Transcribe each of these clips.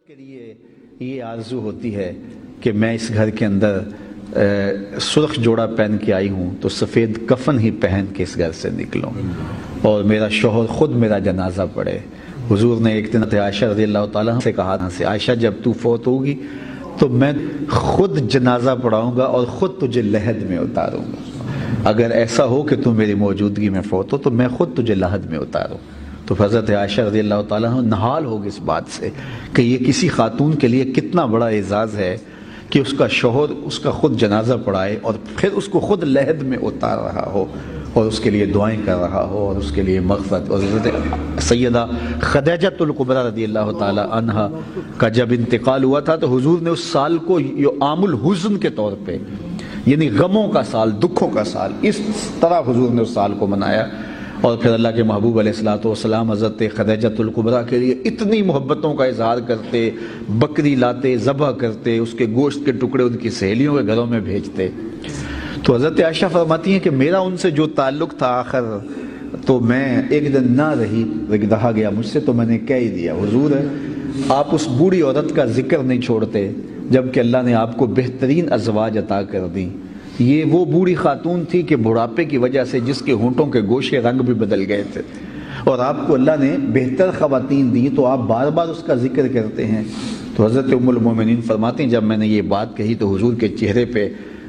کے لیے یہ آرزو ہوتی ہے کہ میں اس گھر کے اندر سرخ جوڑا پہن کے آئی ہوں تو سفید کفن ہی پہن کے اس گھر سے نکلوں اور میرا شوہر خود میرا جنازہ پڑھے۔ حضور نے ایک دن عائشہ رضی اللہ تعالیٰ سے کہا تھا، عائشہ جب تو فوت ہوگی تو میں خود جنازہ پڑھاؤں گا اور خود تجھے لحد میں اتاروں گا۔ اگر ایسا ہو کہ تو میری موجودگی میں فوت ہو تو میں خود تجھے لحد میں اتاروں۔ تو حضرت عائشہ رضی اللہ تعالیٰ نہال ہوگی اس بات سے کہ یہ کسی خاتون کے لیے کتنا بڑا اعزاز ہے کہ اس کا شوہر اس کا خود جنازہ پڑھائے اور پھر اس کو خود لحد میں اتار رہا ہو اور اس کے لیے دعائیں کر رہا ہو اور اس کے لیے مغفرت۔ اور حضرت سیدہ خدیجۃ الکبریٰ رضی اللہ تعالی عنہا کا جب انتقال ہوا تھا تو حضور نے اس سال کو عام الحزن کے طور پہ، یعنی غموں کا سال، دکھوں کا سال، اس طرح حضور نے اس سال کو منایا۔ اور پھر اللہ کے محبوب علیہ الصلوۃ والسلام حضرت خدیجۃ الکبریٰ کے لیے اتنی محبتوں کا اظہار کرتے، بکری لاتے، ذبح کرتے، اس کے گوشت کے ٹکڑے ان کی سہیلیوں کے گھروں میں بھیجتے۔ تو حضرت عائشہ فرماتی ہیں کہ میرا ان سے جو تعلق تھا آخر تو میں ایک دن نہ رہی، رہا گیا مجھ سے، تو میں نے کہہ ہی دیا، حضور آپ اس بوڑھی عورت کا ذکر نہیں چھوڑتے جبکہ اللہ نے آپ کو بہترین ازواج عطا کر دی۔ یہ وہ بوڑھی خاتون تھی کہ بڑھاپے کی وجہ سے جس کے ہونٹوں کے گوشے رنگ بھی بدل گئے تھے، اور آپ کو اللہ نے بہتر خواتین دی تو آپ بار بار اس کا ذکر کرتے ہیں۔ تو حضرت ام المومنین فرماتی ہیں جب میں نے یہ بات کہی تو حضور کے چہرے پہ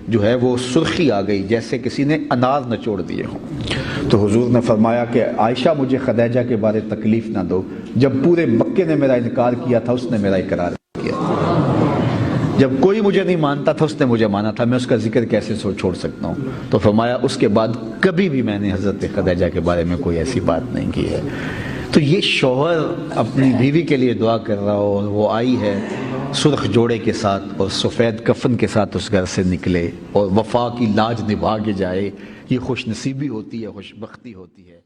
جو ہے وہ سرخی آ گئی جیسے کسی نے انار نچوڑ دیے ہوں۔ تو حضور نے فرمایا کہ عائشہ مجھے خدیجہ کے بارے تکلیف نہ دو، جب پورے مکے نے میرا انکار کیا تھا اس نے میرا اقرار کیا، جب کوئی مجھے نہیں مانتا تھا اس نے مجھے مانا تھا، میں اس کا ذکر کیسے چھوڑ سکتا ہوں۔ تو فرمایا اس کے بعد کبھی بھی میں نے حضرت خدیجہ کے بارے میں کوئی ایسی بات نہیں کی ہے۔ تو یہ شوہر اپنی بیوی کے لیے دعا کر رہا ہو، وہ آئی ہے سرخ جوڑے کے ساتھ اور سفید کفن کے ساتھ اس گھر سے نکلے اور وفا کی لاج نبھا کے جائے، یہ خوش نصیبی ہوتی ہے، خوش بختی ہوتی ہے۔